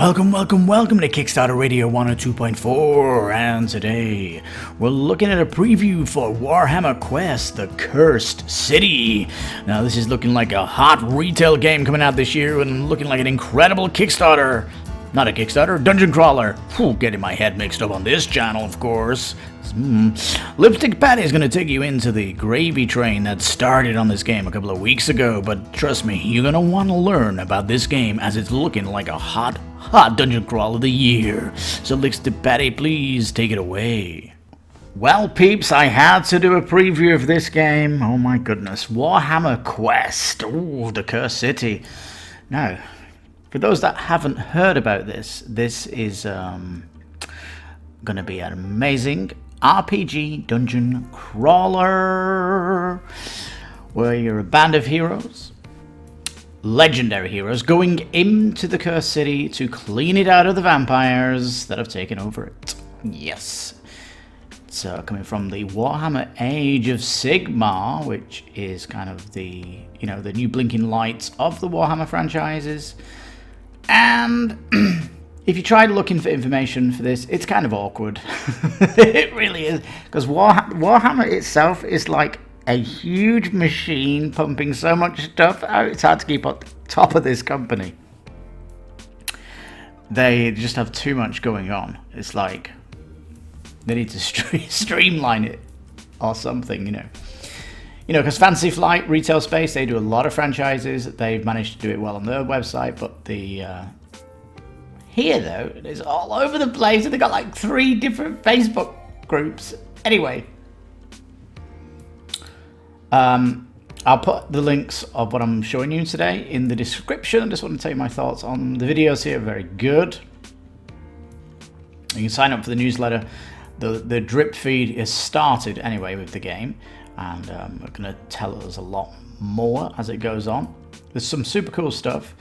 Welcome to Kickstarter Radio 102.4, and today we're looking at a preview for Warhammer Quest, the Cursed City. Now this is looking like a hot retail game coming out this year and looking like an incredible Kickstarter. Not a Kickstarter, dungeon crawler. Getting my head mixed up on this channel, of course. Lipstickpaddy is going to take you into the gravy train that started on this game a couple of weeks ago, but trust me, you're going to want to learn about this game as it's looking like a hot dungeon crawl of the year. So Lipstickpaddy, please take it away. Well, peeps, I had to do a preview of this game. Oh my goodness. Warhammer Quest. Ooh, the Cursed City. Now, for those that haven't heard about this is going to be an amazing RPG dungeon crawler where you're a band of heroes, legendary heroes, going into the Cursed City to clean it out of the vampires that have taken over it. Yes. It's coming from the Warhammer Age of Sigmar, which is kind of the, the new blinking lights of the Warhammer franchises. And if you tried looking for information for this, it's kind of awkward. It really is. Because Warhammer itself is like a huge machine pumping so much stuff out. It's hard to keep on top of this company. They just have too much going on. It's like they need to streamline it or something, because Fantasy Flight Retail Space, they do a lot of franchises. They've managed to do it well on their website, but here though, it's all over the place, and they got like 3 different Facebook groups. Anyway, I'll put the links of what I'm showing you today in the description. I just want to tell you my thoughts on the videos here. Very good. You can sign up for the newsletter. The drip feed is started anyway with the game, and we're going to tell us a lot more as it goes on. There's some super cool stuff.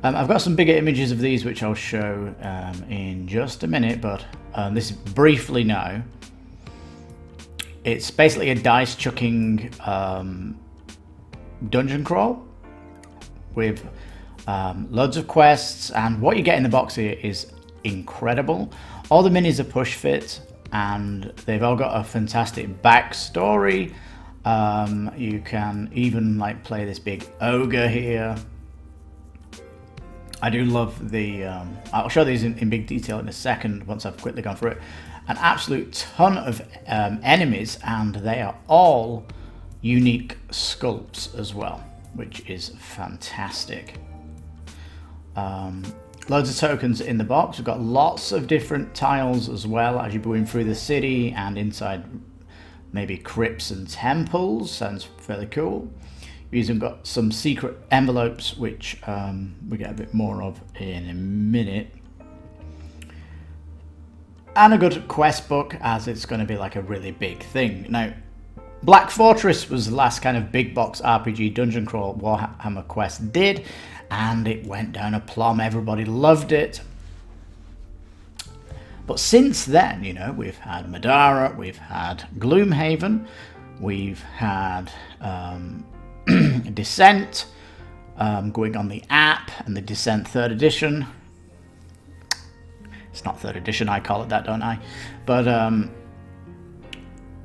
I've got some bigger images of these which I'll show in just a minute, but this briefly now. It's basically a dice chucking dungeon crawl with loads of quests, and what you get in the box here is incredible. All the minis are push fit, and they've all got a fantastic backstory. You can even play this big ogre here. I do love the I'll show these in big detail in a second once I've quickly gone through it. An absolute ton of enemies, and they are all unique sculpts as well, which is fantastic. Loads of tokens in the box. We've got lots of different tiles as well as you're going through the city and inside maybe crypts and temples. Sounds fairly cool. We've even got some secret envelopes, which we get a bit more of in a minute. And a good quest book, as it's going to be like a really big thing. Now, Black Fortress was the last kind of big box RPG dungeon crawl Warhammer Quest did, and it went down a plumb. Everybody loved it. But since then, we've had Madara, we've had Gloomhaven, we've had Descent going on the app, and the Descent 3rd edition. It's not 3rd edition, I call it that, don't I? But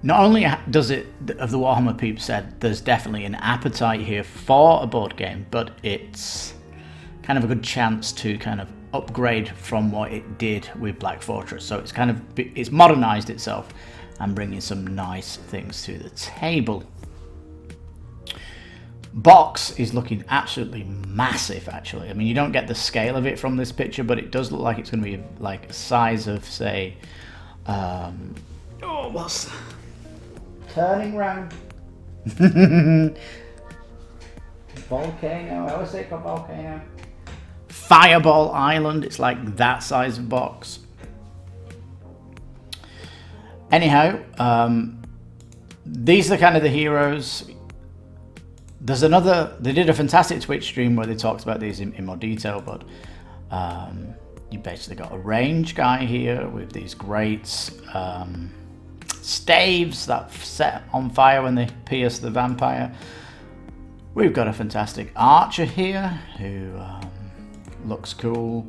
not only does it, of the Warhammer peeps said, there's definitely an appetite here for a board game, but it's kind of a good chance to kind of upgrade from what it did with Black Fortress. So it's modernized itself and bringing some nice things to the table. Box is looking absolutely massive, actually. I mean, you don't get the scale of it from this picture, but it does look like it's going to be like a size of, say, what's turning round? Volcano. I always say called Volcano. Fireball Island. It's like that size of box. Anyhow, these are kind of the heroes. There's they did a fantastic Twitch stream where they talked about these in more detail, but you basically got a range guy here with these great staves that set on fire when they pierce the vampire. We've got a fantastic archer here who looks cool.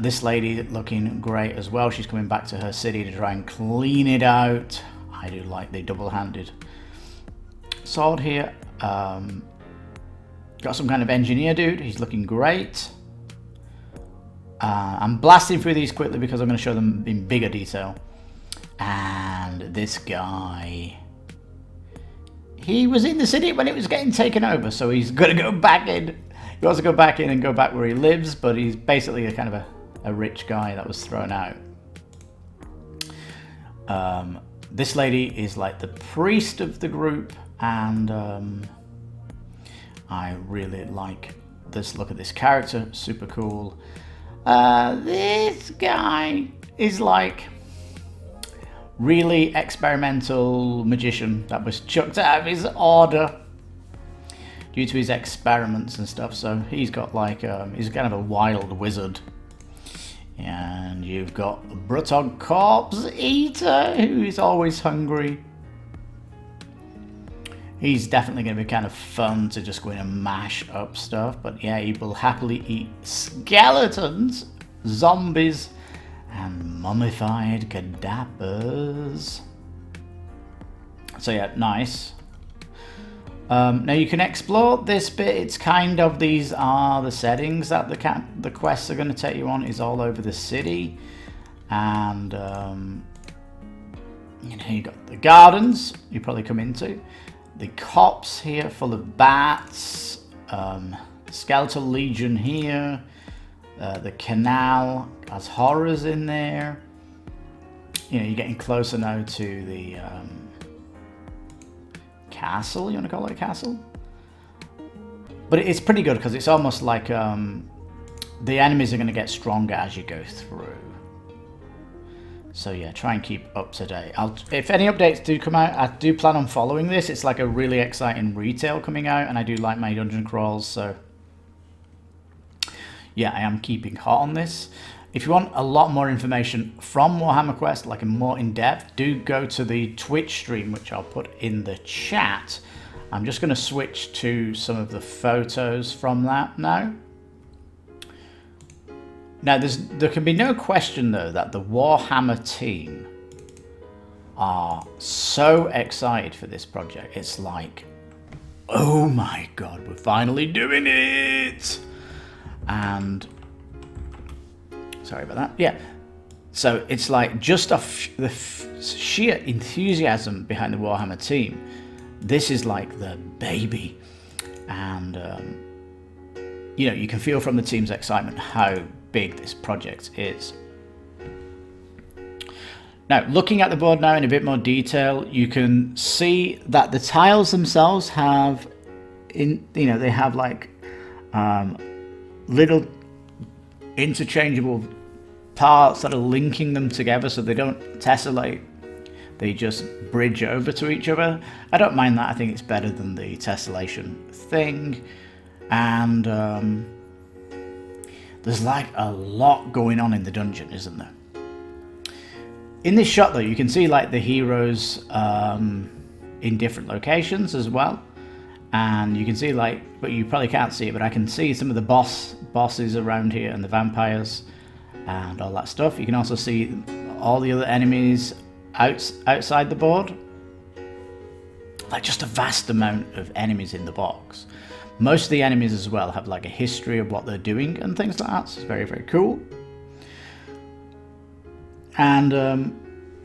This lady looking great as well. She's coming back to her city to try and clean it out. I do like the double-handed sword here. Got some kind of engineer dude. He's looking great. I'm blasting through these quickly because I'm going to show them in bigger detail. And this guy, he was in the city when it was getting taken over, so he's going to go back in. He wants to go back in and go back where he lives, but he's basically a kind of a rich guy that was thrown out. This lady is like the priest of the group, and I really like this look at this character. Super cool. This guy is like really experimental magician that was chucked out of his order due to his experiments and stuff. So he's got like he's kind of a wild wizard. And you've got Brutog Corpse Eater, who is always hungry. He's definitely going to be kind of fun to just go in and mash up stuff. But yeah, he will happily eat skeletons, zombies, and mummified cadavers. So yeah, nice. Now you can explore this bit. It's kind of, these are the settings that the quests are going to take you on. Is all over the city, and you know, you got the gardens you probably come into, the cops here full of bats, skeletal legion here, the canal has horrors in there. You know, you're getting closer now to the castle. You want to call it a castle? But it's pretty good because it's almost like the enemies are going to get stronger as you go through. So yeah, try and keep up to date. If any updates do come out, I do plan on following this. It's like a really exciting retail coming out, and I do like my dungeon crawls, so yeah, I am keeping hot on this. If you want a lot more information from Warhammer Quest, like a more in-depth, do go to the Twitch stream, which I'll put in the chat. I'm just going to switch to some of the photos from that now. Now, there can be no question, though, that the Warhammer team are so excited for this project. It's like, oh my god, we're finally doing it! And sorry about that. Yeah. So it's like just off the sheer enthusiasm behind the Warhammer team. This is like the baby. And, you know, you can feel from the team's excitement how big this project is. Now, looking at the board now in a bit more detail, you can see that the tiles themselves have, they have like little interchangeable parts that are linking them together, so they don't tessellate, they just bridge over to each other. I don't mind that. I think it's better than the tessellation thing. And there's like a lot going on in the dungeon, isn't there? In this shot though, you can see like the heroes in different locations as well. And you can see like, but you probably can't see it, but I can see some of the bosses around here and the vampires and all that stuff. You can also see all the other enemies outside the board. Like just a vast amount of enemies in the box. Most of the enemies as well have like a history of what they're doing and things like that. So it's very, very cool. And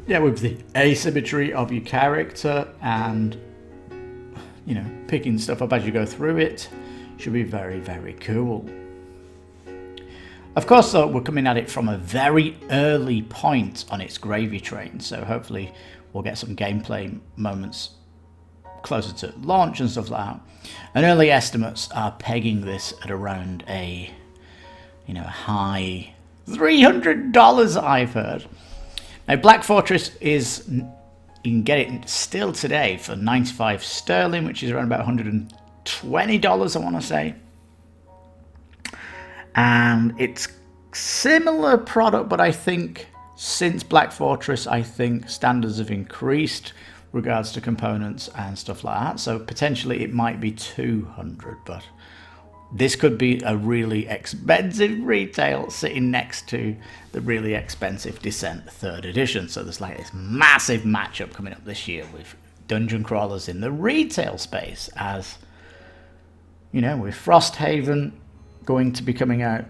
yeah, with the asymmetry of your character and, you know, picking stuff up as you go through it should be very, very cool. Of course, though, we're coming at it from a very early point on its gravy train, so hopefully we'll get some gameplay moments closer to launch and stuff like that. And early estimates are pegging this at around a, you know, high $300 I've heard. Now, Black Fortress is, you can get it still today for 95 sterling, which is around about $120, I want to say. And it's similar product, but I think since Black Fortress, I think standards have increased regards to components and stuff like that. So potentially it might be 200, but this could be a really expensive retail sitting next to the really expensive Descent 3rd edition. So there's like this massive matchup coming up this year with dungeon crawlers in the retail space, as you know, with Frosthaven going to be coming out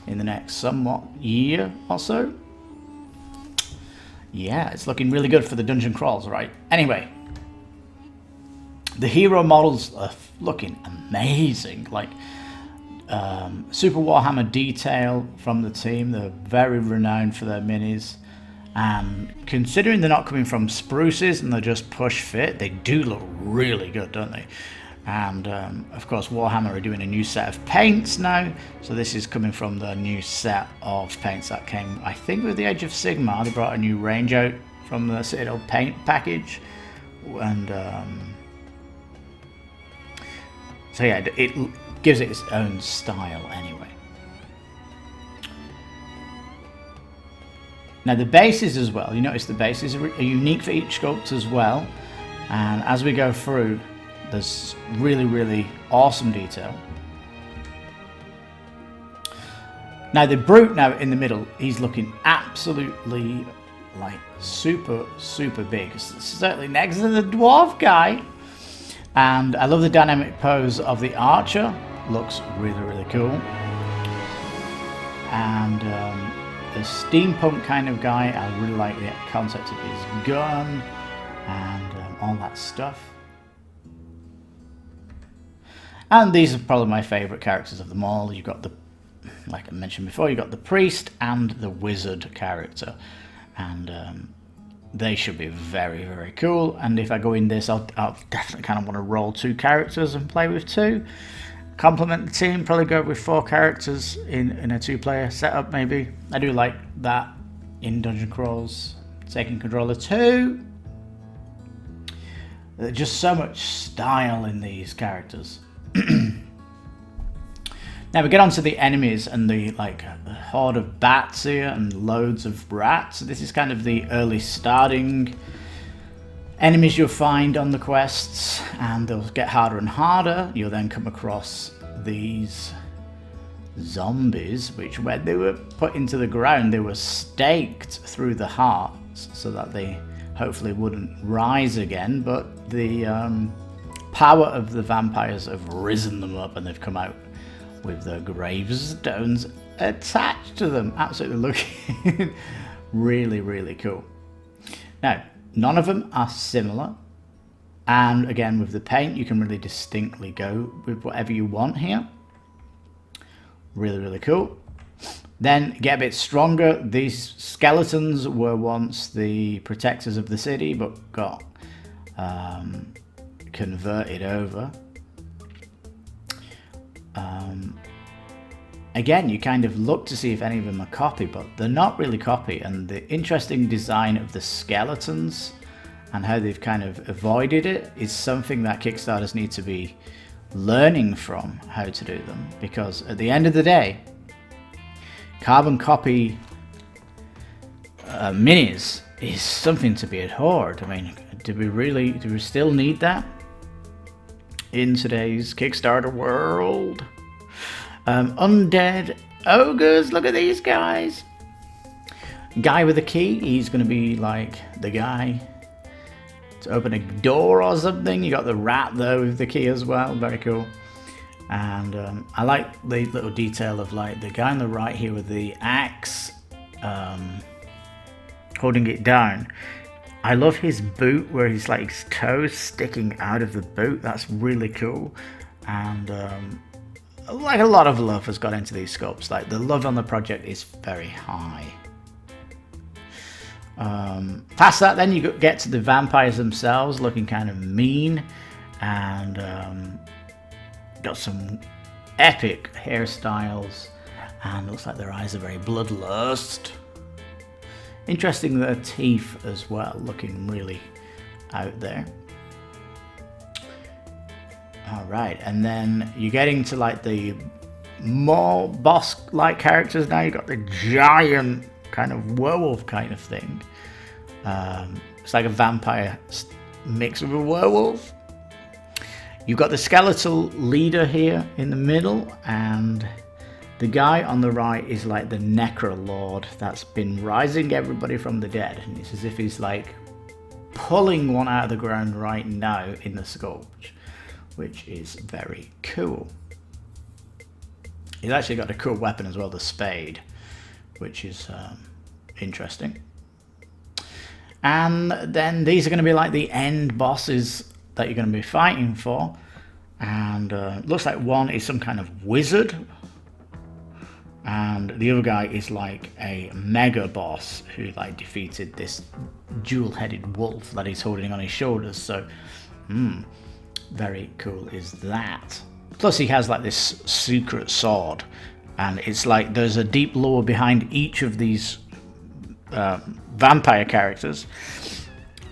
in the next somewhat year or so. Yeah, it's looking really good for the dungeon crawls, right? Anyway, the hero models are looking amazing. Like Super Warhammer Detail from the team, they're very renowned for their minis. And considering they're not coming from spruces and they're just push fit, they do look really good, don't they? And of course Warhammer are doing a new set of paints now, so this is coming from the new set of paints that came, I think, with the Age of Sigmar. They brought a new range out from the Citadel paint package, and so yeah, it gives it its own style anyway. Now the bases as well, you notice the bases are unique for each sculpt as well, and as we go through, there's really, really awesome detail. Now the Brute now in the middle, he's looking absolutely like super, super big. Certainly next to the Dwarf guy. And I love the dynamic pose of the Archer. Looks really, really cool. And the steampunk kind of guy, I really like the concept of his gun and all that stuff. And these are probably my favourite characters of them all. You've got the, like I mentioned before, you've got the Priest and the Wizard character. And they should be very, very cool. And if I go in this, I'll definitely kind of want to roll 2 characters and play with 2. Complement the team, probably go with 4 characters in a 2-player setup maybe. I do like that in Dungeon Crawls. Taking control of 2. There's just so much style in these characters. Now we get onto the enemies and the horde of bats here and loads of rats. This is kind of the early starting enemies you'll find on the quests, and they'll get harder and harder. You'll then come across these zombies, which when they were put into the ground, they were staked through the hearts so that they hopefully wouldn't rise again. But the power of the vampires have risen them up, and they've come out with the gravestones attached to them. Absolutely looking really, really cool. Now, none of them are similar. And again, with the paint, you can really distinctly go with whatever you want here. Really, really cool. Then get a bit stronger. These skeletons were once the protectors of the city, but got converted over. Again, you kind of look to see if any of them are copy, but they're not really copy. And the interesting design of the skeletons and how they've kind of avoided it is something that Kickstarters need to be learning from how to do them. Because at the end of the day, carbon copy minis is something to be abhorred. I mean, do we still need that in today's Kickstarter world? Undead ogres, look at these guys. Guy with a key, he's going to be like the guy to open a door or something. You got the rat though with the key as well, very cool. And I like the little detail of like the guy on the right here with the axe holding it down. I love his boot where he's like his toes sticking out of the boot. That's really cool. And like a lot of love has got into these sculpts. Like the love on the project is very high. Past that, then you get to the vampires themselves, looking kind of mean, and got some epic hairstyles, and looks like their eyes are very bloodlust. Interesting, their teeth as well, looking really out there. Alright, and then you're getting to like the more boss-like characters now. You've got the giant kind of werewolf kind of thing. It's like a vampire mixed with a werewolf. You've got the skeletal leader here in the middle, and the guy on the right is like the Necrolord that's been rising everybody from the dead. And it's as if he's like pulling one out of the ground right now in the sculpture, which is very cool. He's actually got a cool weapon as well, the spade, which is interesting. And then these are going to be like the end bosses that you're going to be fighting for. And looks like one is some kind of wizard, and the other guy is like a mega boss who like defeated this dual-headed wolf that he's holding on his shoulders. So very cool is that. Plus he has like this secret sword, and it's like there's a deep lore behind each of these vampire characters,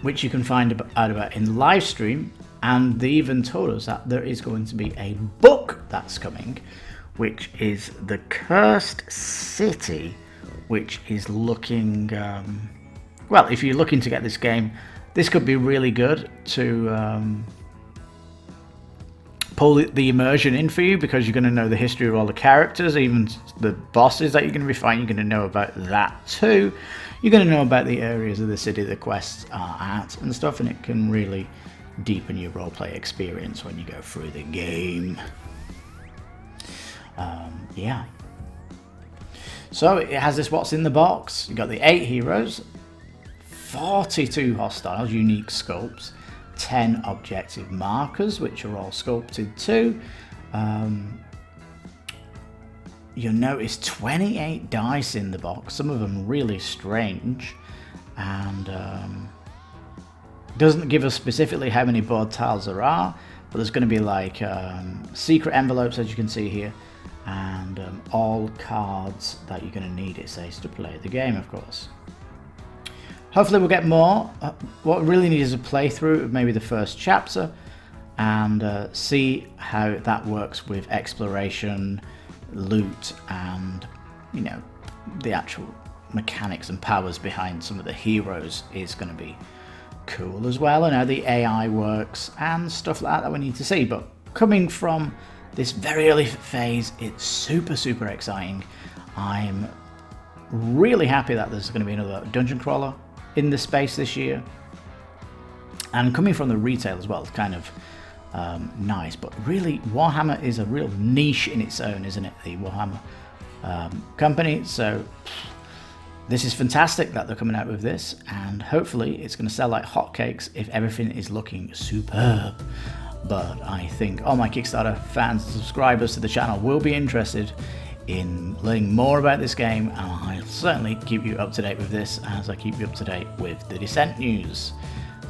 which you can find out about in live stream. And they even told us that there is going to be a book that's coming, which is The Cursed City, which is looking well, if you're looking to get this game, this could be really good to pull the immersion in for you, because you're going to know the history of all the characters, even the bosses that you're going to be fighting. You're going to know about that too. You're going to know about the areas of the city the quests are at and stuff, and it can really deepen your roleplay experience when you go through the game. Yeah. So it has this what's in the box. You've got the 8 heroes, 42 hostiles, unique sculpts, 10 objective markers, which are all sculpted too. You'll notice 28 dice in the box, some of them really strange, and doesn't give us specifically how many board tiles there are, but there's going to be like secret envelopes, as you can see here, and all cards that you're going to need, it says, to play the game, of course. Hopefully we'll get more. What we really need is a playthrough of maybe the first chapter, and see how that works with exploration, loot, and, you know, the actual mechanics and powers behind some of the heroes is going to be cool as well, and how the AI works and stuff like that we need to see. But coming from this very early phase, it's super exciting. I'm really happy that there's going to be another dungeon crawler in the space this year, and coming from the retail as well, it's kind of nice. But really, Warhammer is a real niche in its own, isn't it, the Warhammer company? So this is fantastic that they're coming out with this, and hopefully it's going to sell like hotcakes if everything is looking superb. But I think all my Kickstarter fans and subscribers to the channel will be interested in learning more about this game, and I'll certainly keep you up to date with this as I keep you up to date with the Descent news.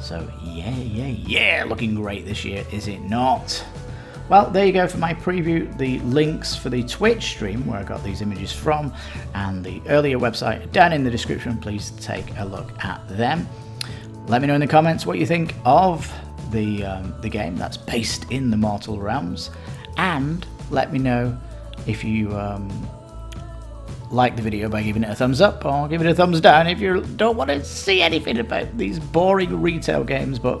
So yeah, looking great this year, is it not? Well, there you go for my preview. The links for the Twitch stream where I got these images from, and the earlier website down in the description. Please take a look at them. Let me know in the comments what you think of the game that's based in the Mortal Realms, and let me know if you like the video by giving it a thumbs up, or give it a thumbs down if you don't want to see anything about these boring retail games. But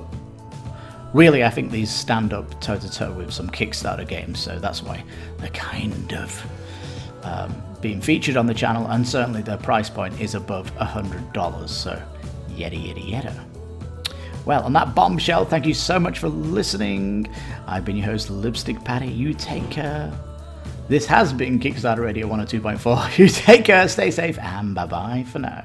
really, I think these stand up toe-to-toe with some Kickstarter games, so that's why they're kind of being featured on the channel, and certainly their price point is above $100, so yada. Well, on that bombshell, thank you so much for listening. I've been your host, Lipstickpaddy. You take care. This has been Kickstarter Radio 102.4. You take care, stay safe, and bye-bye for now.